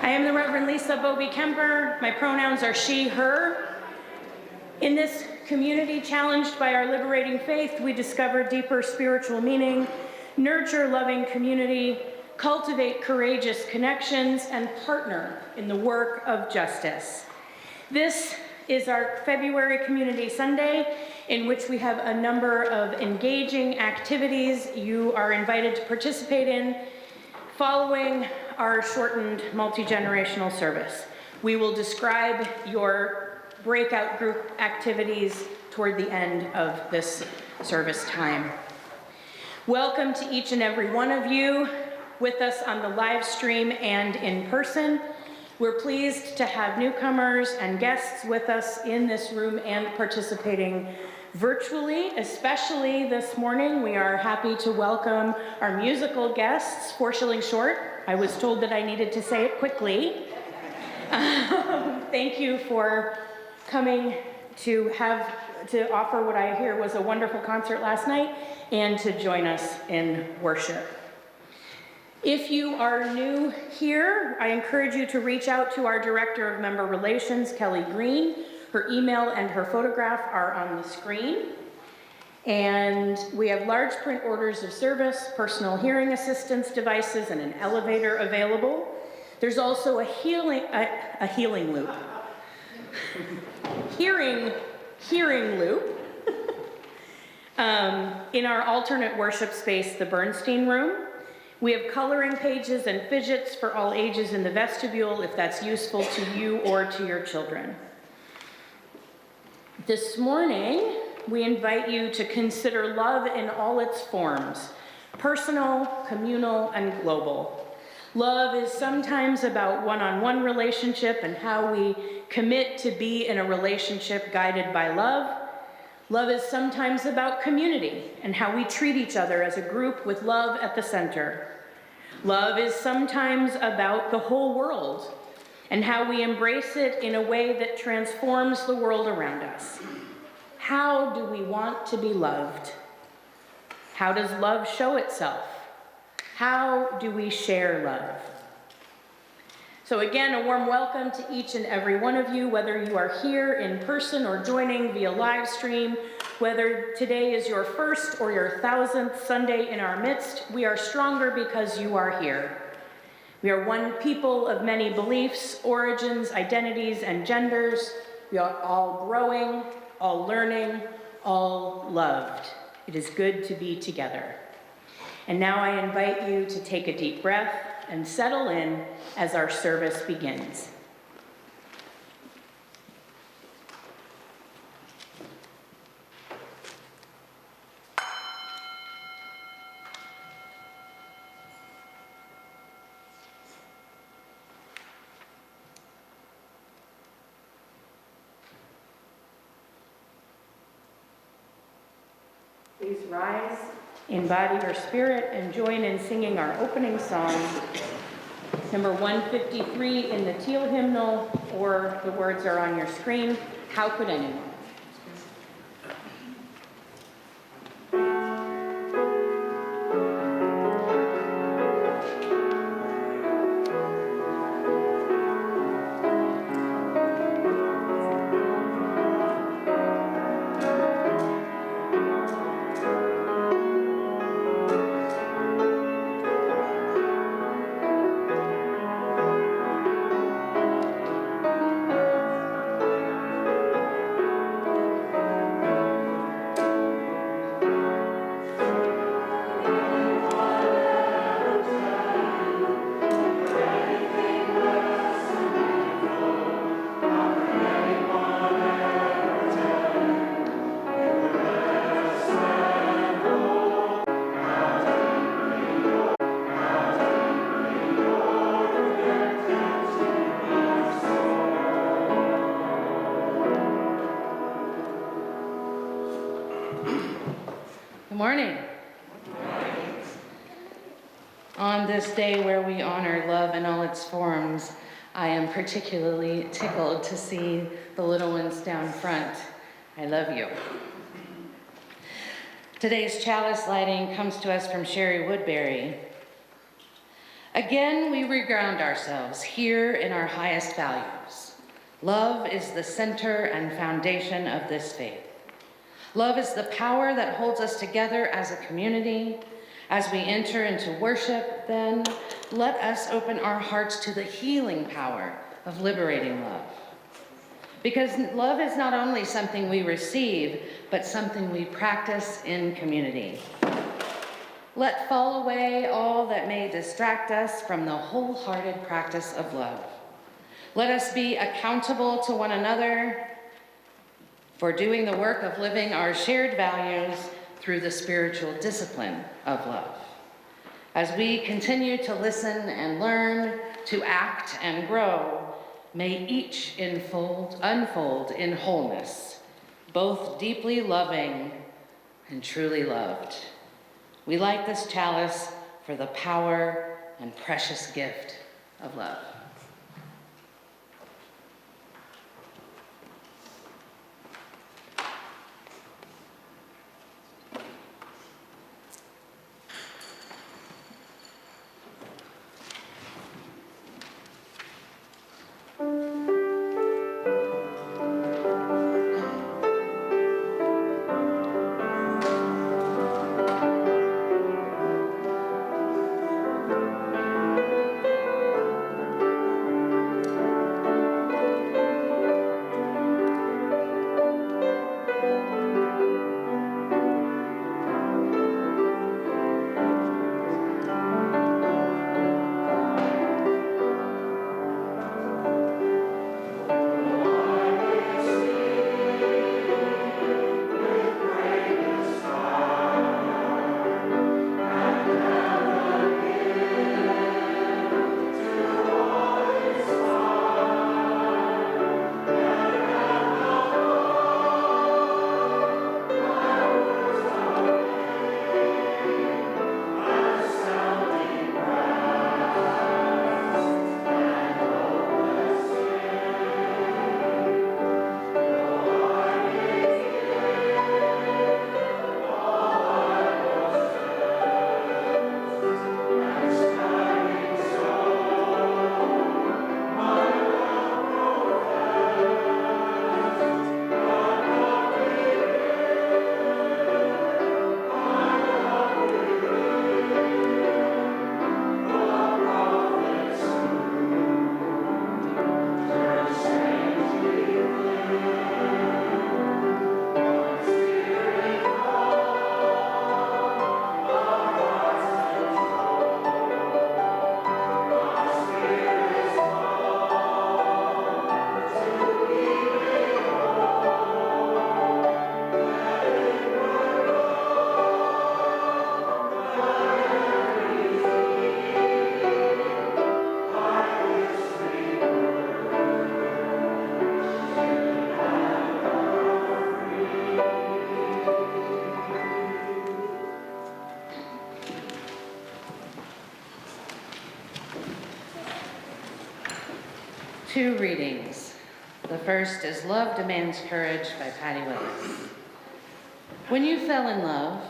I am the Reverend Lisa Bobby Kemper. My pronouns are she, her. In this community challenged by our liberating faith, we discover deeper spiritual meaning, nurture loving community, cultivate courageous connections, and partner in the work of justice. This is our February Community Sunday, in which we have a number of engaging activities you are invited to participate in following our shortened multi-generational service. We will describe your breakout group activities toward the end of this service time. Welcome to each and every one of you with us on the live stream and in person. We're pleased to have newcomers and guests with us in this room and participating virtually, especially this morning. We are happy to welcome our musical guests, 4 Shillings Short. I was told that I needed to say it quickly. Thank you for coming to offer what I hear was a wonderful concert last night and to join us in worship. If you are new here, I encourage you to reach out to our Director of Member Relations, Kelly Green. Her email and her photograph are on the screen. And we have large print orders of service, personal hearing assistance devices, and an elevator available. There's also a hearing loop. hearing loop. In our alternate worship space, the Bernstein Room. We have coloring pages and fidgets for all ages in the vestibule if that's useful to you or to your children. This morning, we invite you to consider love in all its forms, personal, communal, and global. Love is sometimes about one-on-one relationship and how we commit to be in a relationship guided by love. Love is sometimes about community and how we treat each other as a group with love at the center. Love is sometimes about the whole world and how we embrace it in a way that transforms the world around us. How do we want to be loved? How does love show itself? How do we share love? So again, a warm welcome to each and every one of you, whether you are here in person or joining via live stream, whether today is your first or your 1000th Sunday in our midst, we are stronger because you are here. We are one people of many beliefs, origins, identities, and genders. We are all growing, all learning, all loved. It is good to be together. And now I invite you to take a deep breath and settle in as our service begins. Please rise, embody your spirit, and join in singing our opening song, number 153 in the Teal hymnal, or the words are on your screen, How Could Anyone? Good morning. On this day where we honor love in all its forms, I am particularly tickled to see the little ones down front. I love you. Today's chalice lighting comes to us from Sherry Woodbury. Again, we reground ourselves here in our highest values. Love is the center and foundation of this faith. Love is the power that holds us together as a community. As we enter into worship, then, let us open our hearts to the healing power of liberating love. Because love is not only something we receive, but something we practice in community. Let fall away all that may distract us from the wholehearted practice of love. Let us be accountable to one another for doing the work of living our shared values through the spiritual discipline of love. As we continue to listen and learn, to act and grow, may each unfold in wholeness, both deeply loving and truly loved. We light this chalice for the power and precious gift of love. Two readings. The first is Love Demands Courage by Patty Willis. When you fell in love,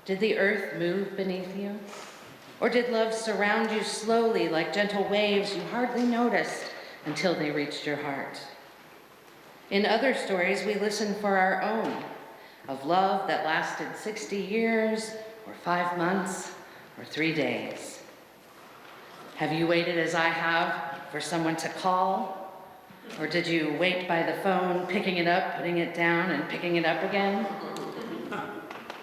did the earth move beneath you? Or did love surround you slowly like gentle waves you hardly noticed until they reached your heart? In other stories, we listen for our own, of love that lasted 60 years, or 5 months, or 3 days. Have you waited as I have for someone to call? Or did you wait by the phone, picking it up, putting it down, and picking it up again?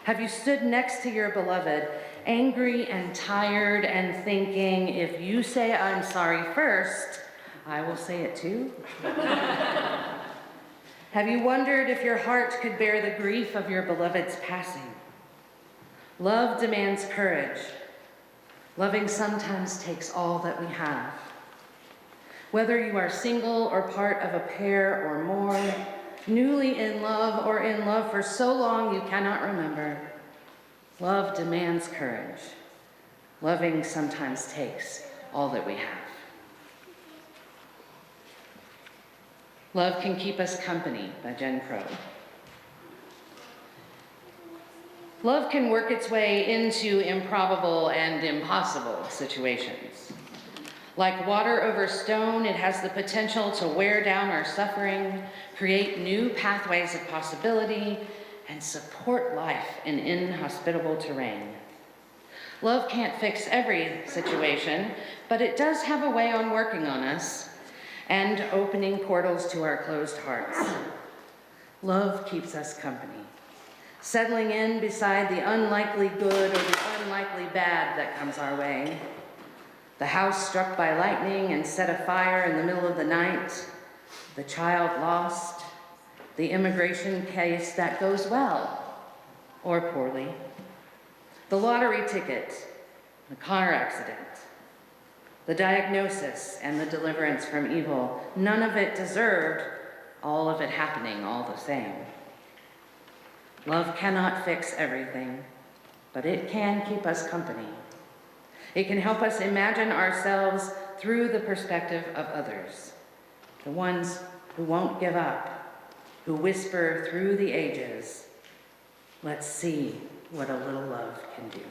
Have you stood next to your beloved, angry and tired and thinking, if you say I'm sorry first, I will say it too? Have you wondered if your heart could bear the grief of your beloved's passing? Love demands courage. Loving sometimes takes all that we have. Whether you are single or part of a pair or more, newly in love or in love for so long you cannot remember, love demands courage. Loving sometimes takes all that we have. Love Can Keep Us Company by Jen Crow. Love can work its way into improbable and impossible situations. Like water over stone, it has the potential to wear down our suffering, create new pathways of possibility, and support life in inhospitable terrain. Love can't fix every situation, but it does have a way on working on us and opening portals to our closed hearts. Love keeps us company, settling in beside the unlikely good or the unlikely bad that comes our way. The house struck by lightning and set afire in the middle of the night, the child lost, the immigration case that goes well or poorly, the lottery ticket, the car accident, the diagnosis and the deliverance from evil. None of it deserved, all of it happening all the same. Love cannot fix everything, but it can keep us company. It can help us imagine ourselves through the perspective of others, the ones who won't give up, who whisper through the ages, "Let's see what a little love can do."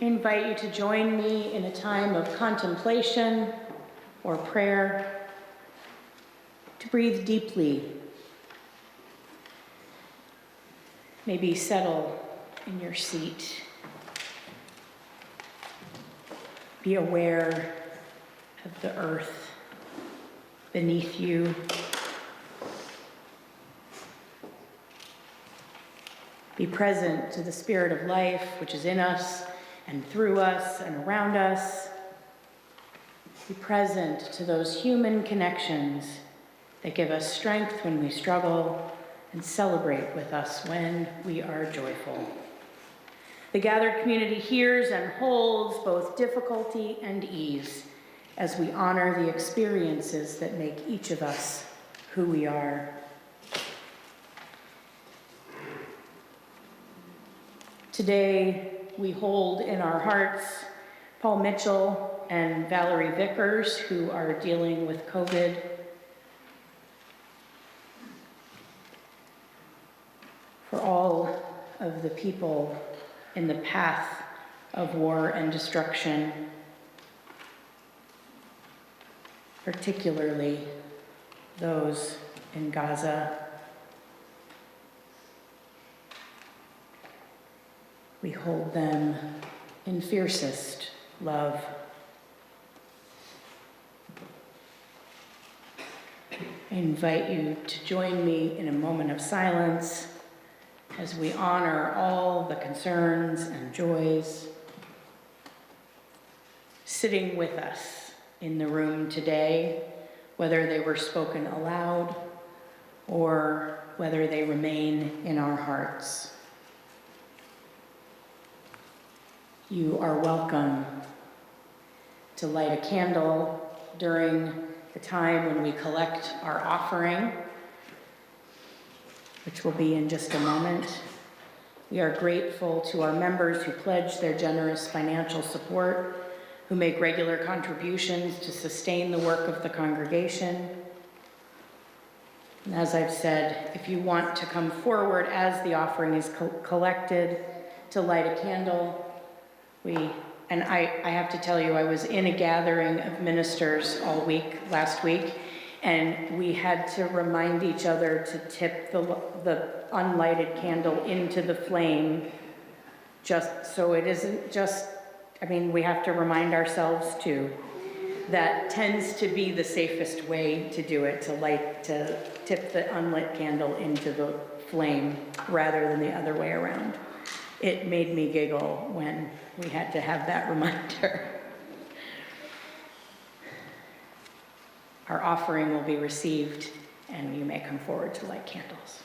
I invite you to join me in a time of contemplation or prayer, to breathe deeply. Maybe settle in your seat. Be aware of the earth beneath you. Be present to the spirit of life which is in us and through us and around us. Be present to those human connections that give us strength when we struggle and celebrate with us when we are joyful. The gathered community hears and holds both difficulty and ease as we honor the experiences that make each of us who we are. Today, we hold in our hearts Paul Mitchell and Valerie Vickers, who are dealing with COVID. For all of the people in the path of war and destruction, particularly those in Gaza. We hold them in fiercest love. I invite you to join me in a moment of silence as we honor all the concerns and joys sitting with us in the room today, whether they were spoken aloud or whether they remain in our hearts. You are welcome to light a candle during the time when we collect our offering, which will be in just a moment. We are grateful to our members who pledge their generous financial support, who make regular contributions to sustain the work of the congregation. And as I've said, if you want to come forward as the offering is collected to light a candle, I have to tell you, I was in a gathering of ministers all week, last week, and we had to remind each other to tip the unlighted candle into the flame, just so it isn't just, we have to remind ourselves too. That tends to be the safest way to do it, to tip the unlit candle into the flame rather than the other way around. It made me giggle when we had to have that reminder. Our offering will be received, and you may come forward to light candles.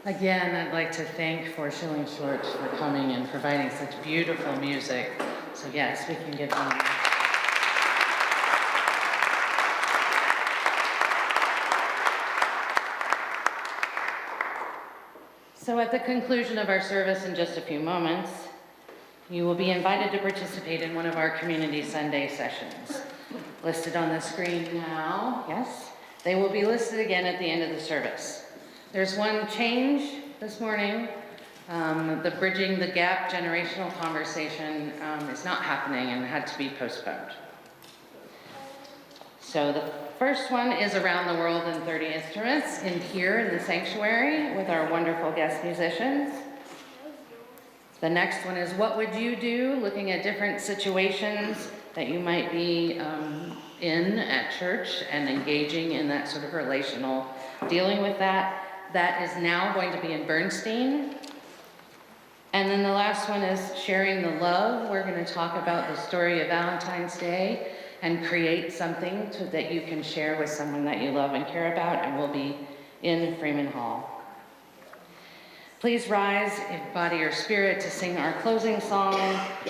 Again, I'd like to thank Four Shillings Church for coming and providing such beautiful music. So yes, we can give them. So at the conclusion of our service in just a few moments, you will be invited to participate in one of our Community Sunday sessions. Listed on the screen now, yes? They will be listed again at the end of the service. There's one change this morning. The Bridging the Gap generational conversation is not happening and had to be postponed. So the first one is Around the World in 30 Instruments in here in the sanctuary with our wonderful guest musicians. The next one is What Would You Do? Looking at different situations that you might be in at church and engaging in that sort of relational, dealing with that. That is now going to be in Bernstein. And then the last one is Sharing the Love. We're going to talk about the story of Valentine's Day and create something that you can share with someone that you love and care about, and we'll be in Freeman Hall. Please rise in body or spirit to sing our closing song,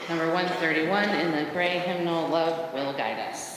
number 131 in the gray hymnal, Love Will Guide Us.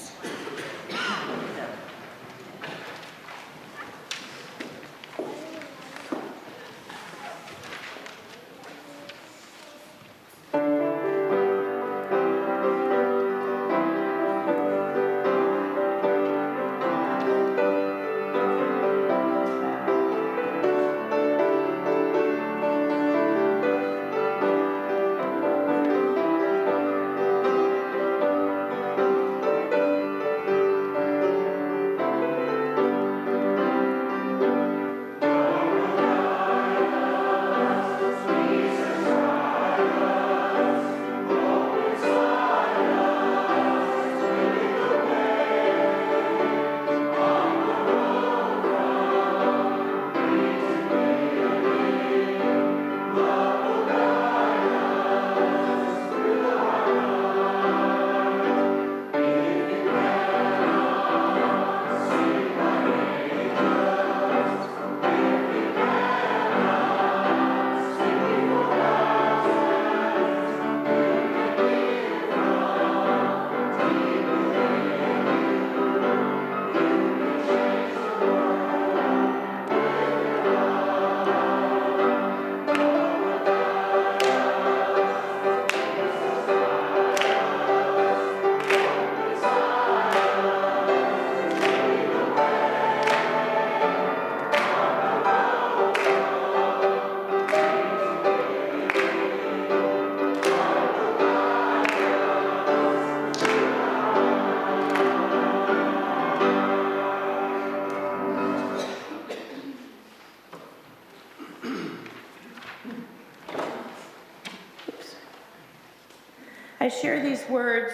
I share these words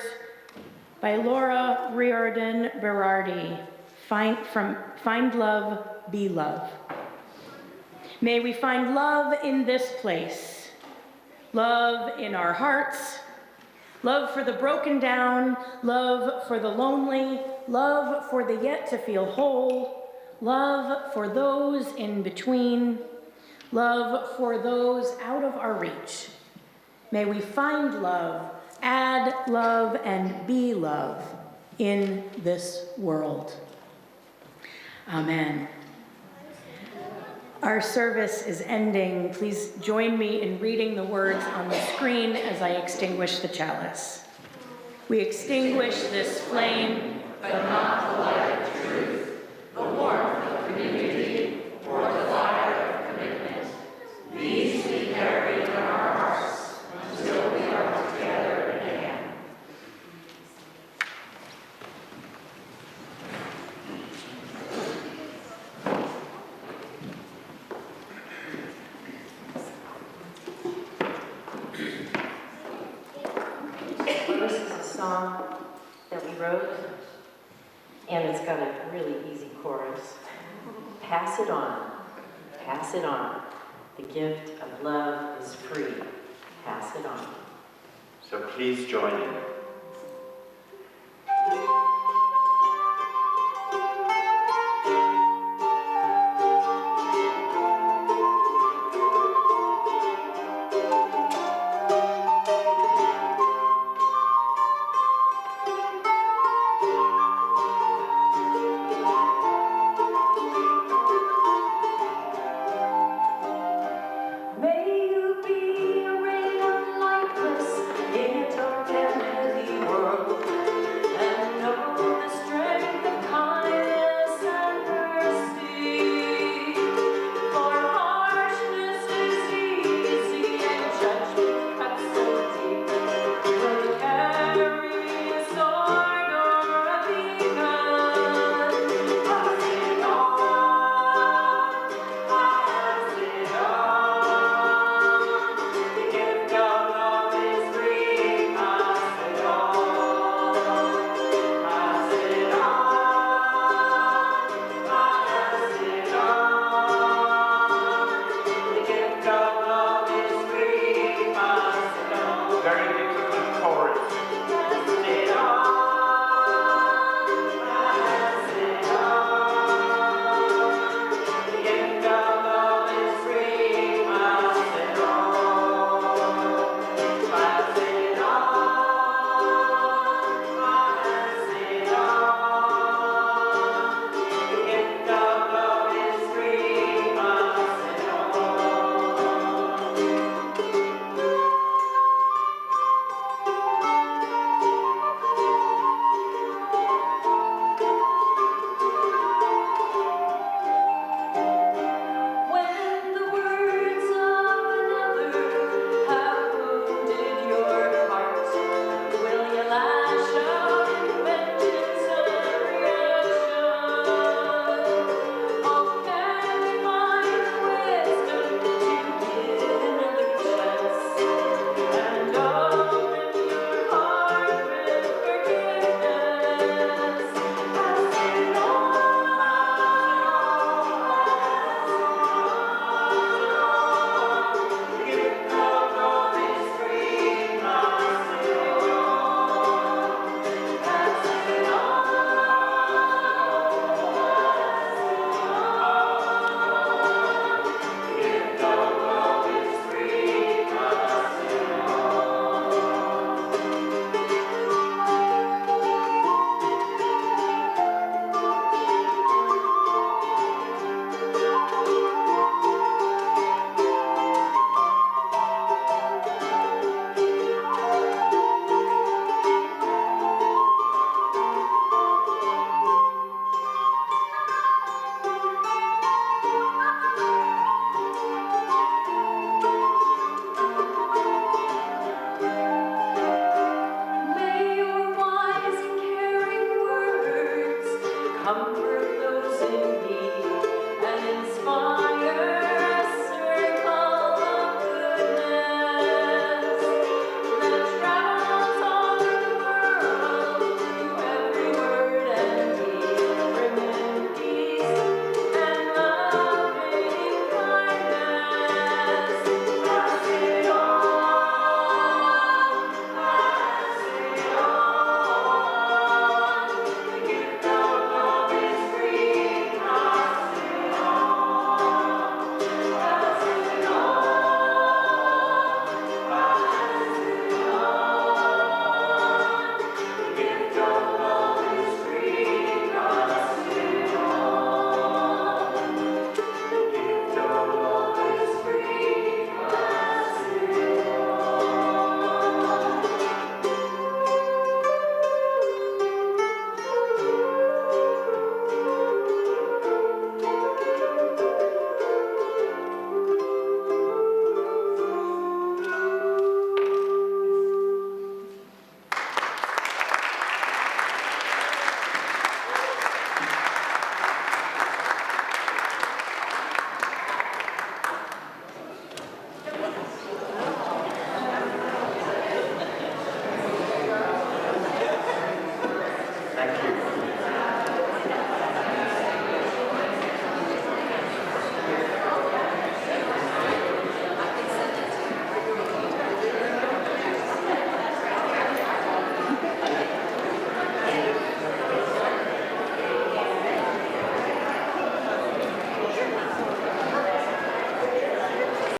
by Laura Riordan Berardi, Find Love, Be Love. May we find love in this place, love in our hearts, love for the broken down, love for the lonely, love for the yet to feel whole, love for those in between, love for those out of our reach. May we find love, add love, and be love in this world. Amen. Our service is ending. Please join me in reading the words on the screen as I extinguish the chalice. We extinguish this flame, but not the light of truth, the warmth of community, or the fire of commitment. These we carry in our hearts until we are together again. This is a song that we wrote, and it's got a really easy chorus. Pass it on, pass it on. The gift of love is free. Pass it on. So please join in.